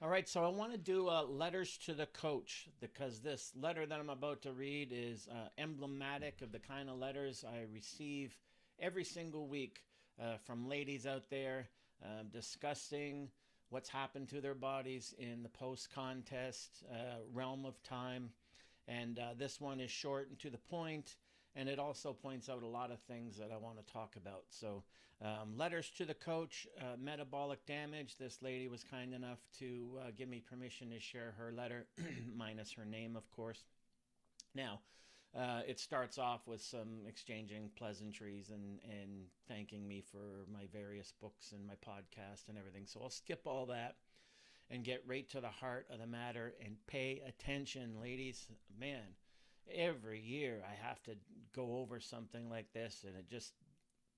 All right, so I want to do letters to the coach because this letter that I'm about to read is emblematic of the kind of letters I receive every single week from ladies out there discussing what's happened to their bodies in the post contest realm of time. And this one is short and to the point, and it also points out a lot of things that I want to talk about. So, letters to the coach, metabolic damage. This lady was kind enough to give me permission to share her letter, minus her name, of course. Now, it starts off with some exchanging pleasantries and thanking me for my various books and my podcast and everything. So I'll skip all that and get right to the heart of the matter and pay attention, ladies. Man, every year I have to go over something like this, and it just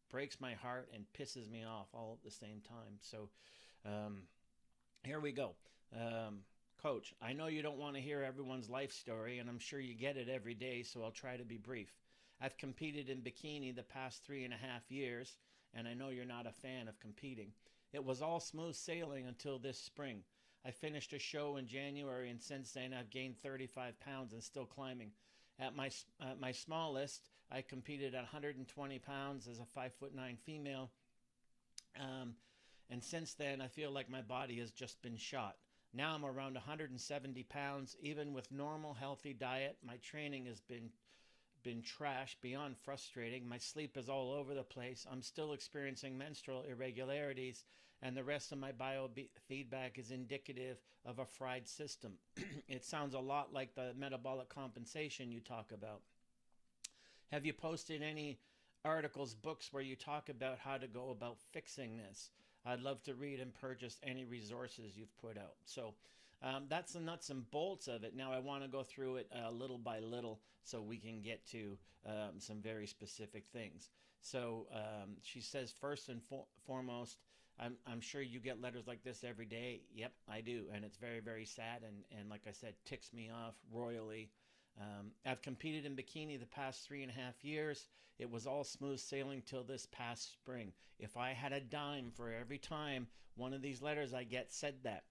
breaks my heart and pisses me off all at the same time. So, um, here we go. Coach, I know you don't want to hear everyone's life story, and I'm sure you get it every day, so I'll try to be brief. I've competed in bikini the past 3.5 years, and I know you're not a fan of competing. It was all smooth sailing until this spring. I finished a show in January, and since then I've gained 35 pounds and still climbing. At my smallest, I competed at 120 pounds as a 5'9" female. Um, and since then, I feel like my body has just been shot. Now I'm around 170 pounds. Even with normal, healthy diet, my training has been trash, beyond frustrating. My sleep is all over the place. I'm still experiencing menstrual irregularities, and the rest of my biofeedback is indicative of a fried system. It sounds a lot like the metabolic compensation you talk about. Have you posted any articles, books where you talk about how to go about fixing this? I'd love to read and purchase any resources you've put out. So that's the nuts and bolts of it. Now I want to go through it little by little so we can get to some very specific things. So she says, first and foremost, I'm sure you get letters like this every day. Yep, I do. And it's very, very sad. And like I said, ticks me off royally. I've competed in bikini the past 3.5 years. It was all smooth sailing till this past spring. If I had a dime for every time one of these letters I get said that,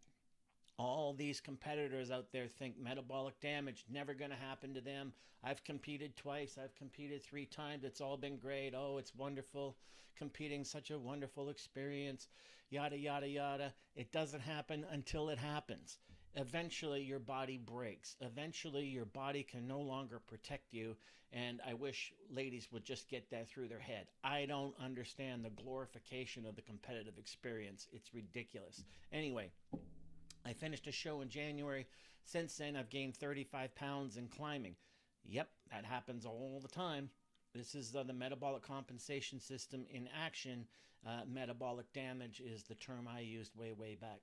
all these competitors out there think metabolic damage never going to happen to them. I've competed twice. I've competed 3 times. It's all been great. Oh, it's wonderful. Competing, such a wonderful experience. Yada, yada, yada. It doesn't happen until it happens. Eventually, your body breaks. Eventually, your body can no longer protect you. And I wish ladies would just get that through their head. I don't understand the glorification of the competitive experience. It's ridiculous. Anyway, I finished a show in January. Since then, I've gained 35 pounds in climbing. Yep, that happens all the time. This is the metabolic compensation system in action. Metabolic damage is the term I used way, way back.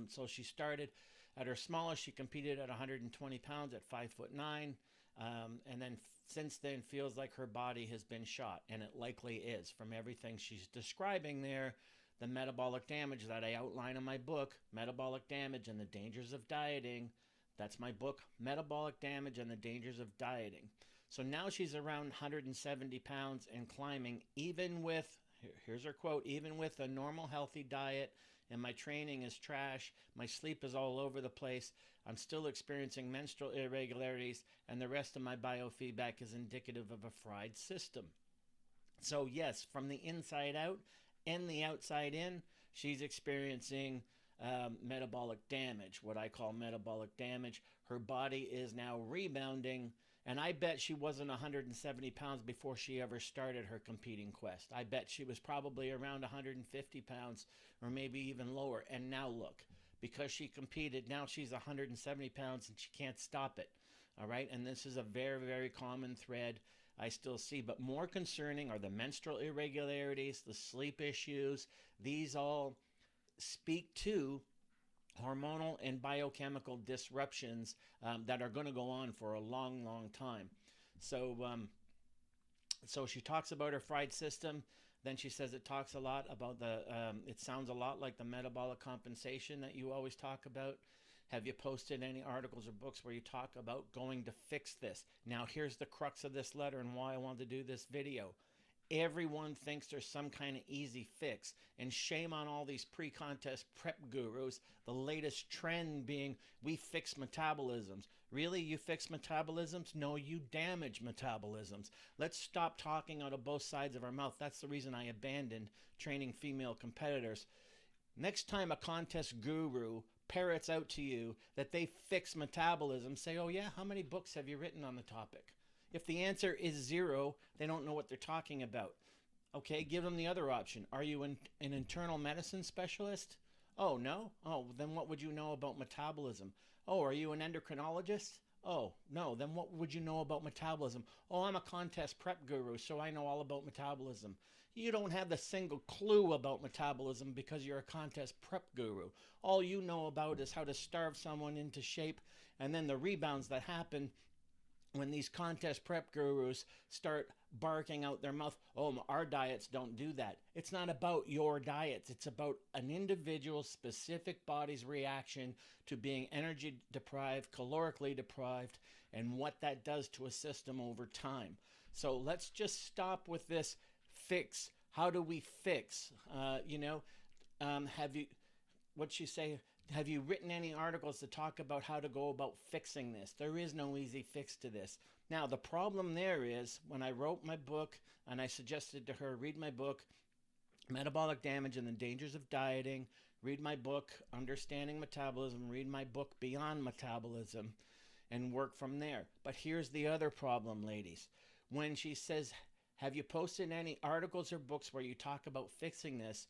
So she started at her smallest. She competed at 120 pounds at 5'9", and then since then feels like her body has been shot, and it likely is from everything she's describing there. The metabolic damage that I outline in my book, Metabolic Damage and the Dangers of Dieting. That's my book, Metabolic Damage and the Dangers of Dieting. So now she's around 170 pounds and climbing, even with, here's her quote, even with a normal healthy diet, and my training is trash, my sleep is all over the place, I'm still experiencing menstrual irregularities, and the rest of my biofeedback is indicative of a fried system. So, yes, from the inside out and the outside in, she's experiencing metabolic damage, what I call metabolic damage. Her body is now rebounding, and I bet she wasn't 170 pounds before she ever started her competing quest. I bet she was probably around 150 pounds or maybe even lower. And now look, because she competed, now she's 170 pounds and she can't stop it. All right, and this is a very, very common thread I still see, but more concerning are the menstrual irregularities, the sleep issues. These all speak to hormonal and biochemical disruptions that are going to go on for a long, long time. So, so she talks about her fried system. Then she says it talks a lot about it sounds a lot like the metabolic compensation that you always talk about. Have you posted any articles or books where you talk about going to fix this? Now, here's the crux of this letter and why I wanted to do this video. Everyone thinks there's some kind of easy fix, and shame on all these pre-contest prep gurus. The latest trend being we fix metabolisms. Really, you fix metabolisms? No, you damage metabolisms. Let's stop talking out of both sides of our mouth. That's the reason I abandoned training female competitors. Next time a contest guru parrots out to you that they fix metabolism, say, oh yeah, how many books have you written on the topic? If the answer is 0, they don't know what they're talking about. Okay, give them the other option. Are you an internal medicine specialist? Oh, no? Oh, then what would you know about metabolism? Oh, are you an endocrinologist? Oh, no, then what would you know about metabolism? Oh, I'm a contest prep guru, so I know all about metabolism. You don't have the single clue about metabolism because you're a contest prep guru. All you know about is how to starve someone into shape, and then the rebounds that happen when these contest prep gurus start barking out their mouth, oh, our diets don't do that. It's not about your diets. It's about an individual specific body's reaction to being energy deprived, calorically deprived, and what that does to a system over time. So let's just stop with this fix. How do we fix? Have you, what'd you say? Have you written any articles to talk about how to go about fixing this? There is no easy fix to this. Now, the problem there is when I wrote my book and I suggested to her, read my book, Metabolic Damage and the Dangers of Dieting, read my book, Understanding Metabolism, read my book, Beyond Metabolism, and work from there. But here's the other problem, ladies. When she says, have you posted any articles or books where you talk about fixing this?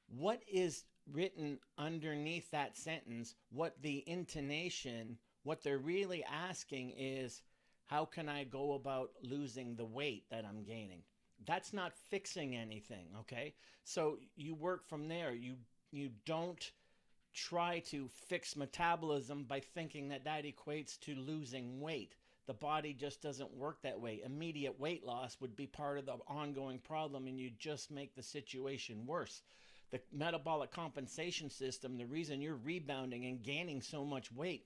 What is written underneath that sentence, what the intonation, what they're really asking is, how can I go about losing the weight that I'm gaining? That's not fixing anything, okay? So you work from there. You don't try to fix metabolism by thinking that that equates to losing weight. The body just doesn't work that way. Immediate weight loss would be part of the ongoing problem, and you just make the situation worse. The metabolic compensation system, the reason you're rebounding and gaining so much weight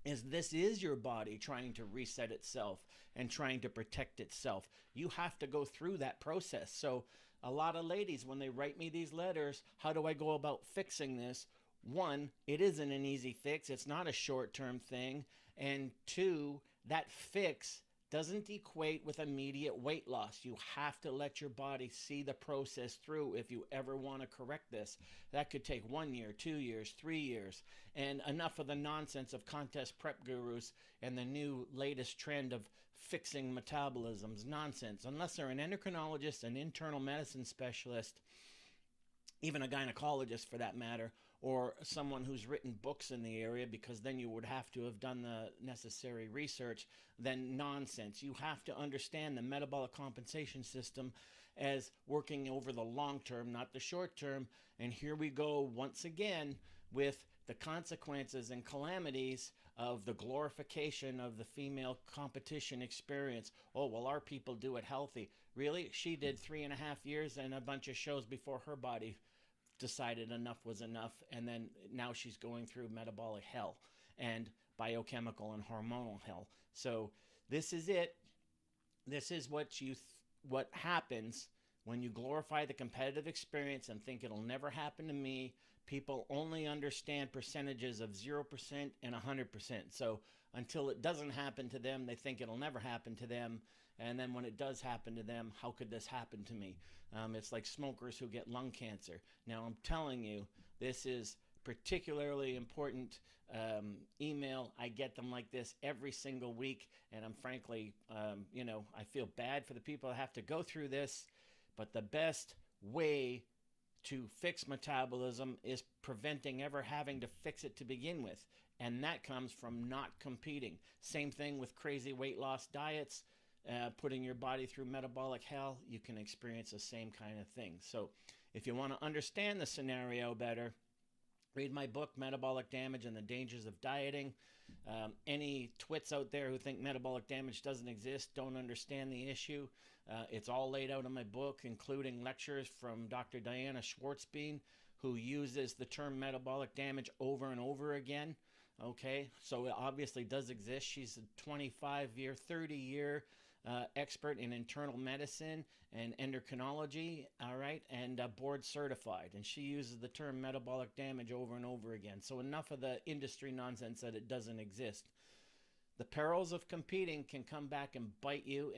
is this is your body trying to reset itself and trying to protect itself. You have to go through that process. So a lot of ladies, when they write me these letters, how do I go about fixing this? 1, it isn't an easy fix. It's not a short-term thing. And 2, that fix doesn't equate with immediate weight loss. You have to let your body see the process through if you ever want to correct this. That could take 1 year, 2 years, 3 years. And enough of the nonsense of contest prep gurus and the new latest trend of fixing metabolisms. Nonsense. Unless they're an endocrinologist, an internal medicine specialist, even a gynecologist for that matter, or someone who's written books in the area, because then you would have to have done the necessary research, then nonsense. You have to understand the metabolic compensation system as working over the long term, not the short term. And here we go once again with the consequences and calamities of the glorification of the female competition experience. Oh, well, our people do it healthy. Really? She did 3.5 years and a bunch of shows before her body decided enough was enough, and then now she's going through metabolic hell and biochemical and hormonal hell. So this is it. This is what happens when you glorify the competitive experience and think it'll never happen to me. People only understand percentages of 0% and 100%. So until it doesn't happen to them, they think it'll never happen to them. And then when it does happen to them, how could this happen to me? It's like smokers who get lung cancer. Now, I'm telling you, this is particularly important email. I get them like this every single week. And I'm frankly, I feel bad for the people that have to go through this. But the best way to fix metabolism is preventing ever having to fix it to begin with. And that comes from not competing. Same thing with crazy weight loss diets. Putting your body through metabolic hell, you can experience the same kind of thing. So if you want to understand the scenario better, read my book, Metabolic Damage and the Dangers of Dieting. Any twits out there who think metabolic damage doesn't exist don't understand the issue. It's all laid out in my book, including lectures from Dr. Diana Schwartzbein, who uses the term metabolic damage over and over again. Okay, so it obviously does exist. She's a 25-year, 30-year expert in internal medicine and endocrinology, all right, and board certified. And she uses the term metabolic damage over and over again. So enough of the industry nonsense that it doesn't exist. The perils of competing can come back and bite you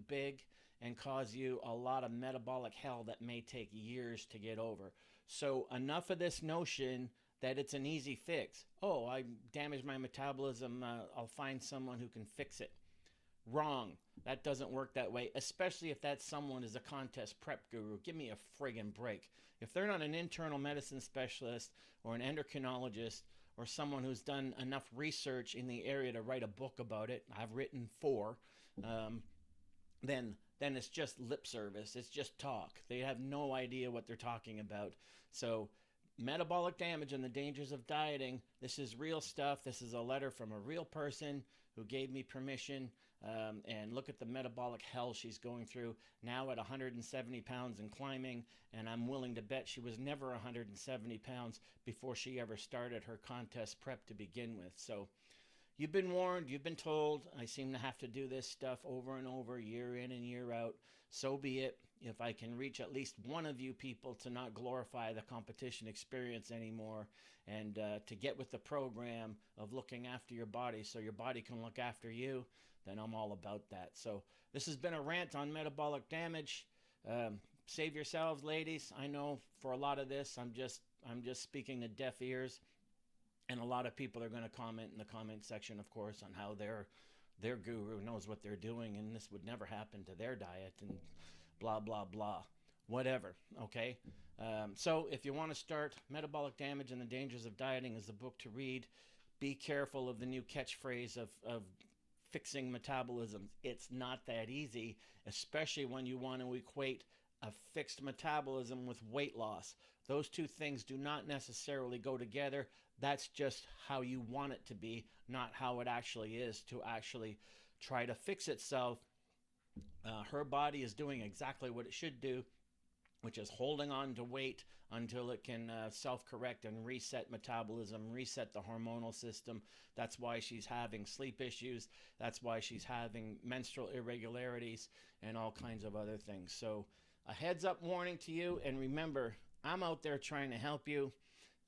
big and cause you a lot of metabolic hell that may take years to get over. So enough of this notion that it's an easy fix. Oh, I damaged my metabolism. I'll find someone who can fix it. Wrong. That doesn't work that way, especially if that someone is a contest prep guru. Give me a friggin' break. If they're not an internal medicine specialist or an endocrinologist or someone who's done enough research in the area to write a book about it, I've written 4, then it's just lip service. It's just talk. They have no idea what they're talking about. So metabolic damage and the dangers of dieting, this is real stuff. This is a letter from a real person who gave me permission. And look at the metabolic hell she's going through now at 170 pounds and climbing. And I'm willing to bet she was never 170 pounds before she ever started her contest prep to begin with. So you've been warned, you've been told. I seem to have to do this stuff over and over, year in and year out. So be it. If I can reach at least one of you people to not glorify the competition experience anymore and to get with the program of looking after your body so your body can look after you, then I'm all about that. So this has been a rant on metabolic damage. Save yourselves, ladies. I know for a lot of this, I'm just speaking to deaf ears. And a lot of people are going to comment in the comment section, of course, on how their guru knows what they're doing and this would never happen to their diet and blah, blah, blah, whatever, okay? So if you want to start, Metabolic Damage and the Dangers of Dieting is the book to read. Be careful of the new catchphrase of fixing metabolism. It's not that easy, especially when you want to equate a fixed metabolism with weight loss. Those two things do not necessarily go together. That's just how you want it to be, not how it actually is to actually try to fix itself. Her body is doing exactly what it should do, which is holding on to weight until it can self-correct and reset metabolism, reset the hormonal system. That's why she's having sleep issues. That's why she's having menstrual irregularities and all kinds of other things. So a heads up warning to you, and remember, I'm out there trying to help you.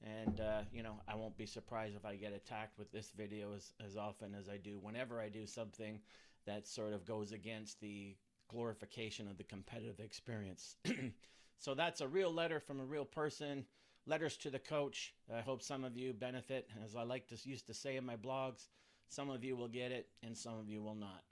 And, I won't be surprised if I get attacked with this video as often as I do whenever I do something that sort of goes against the glorification of the competitive experience. So that's a real letter from a real person. Letters to the coach. I hope some of you benefit. As I used to say in my blogs, some of you will get it and some of you will not.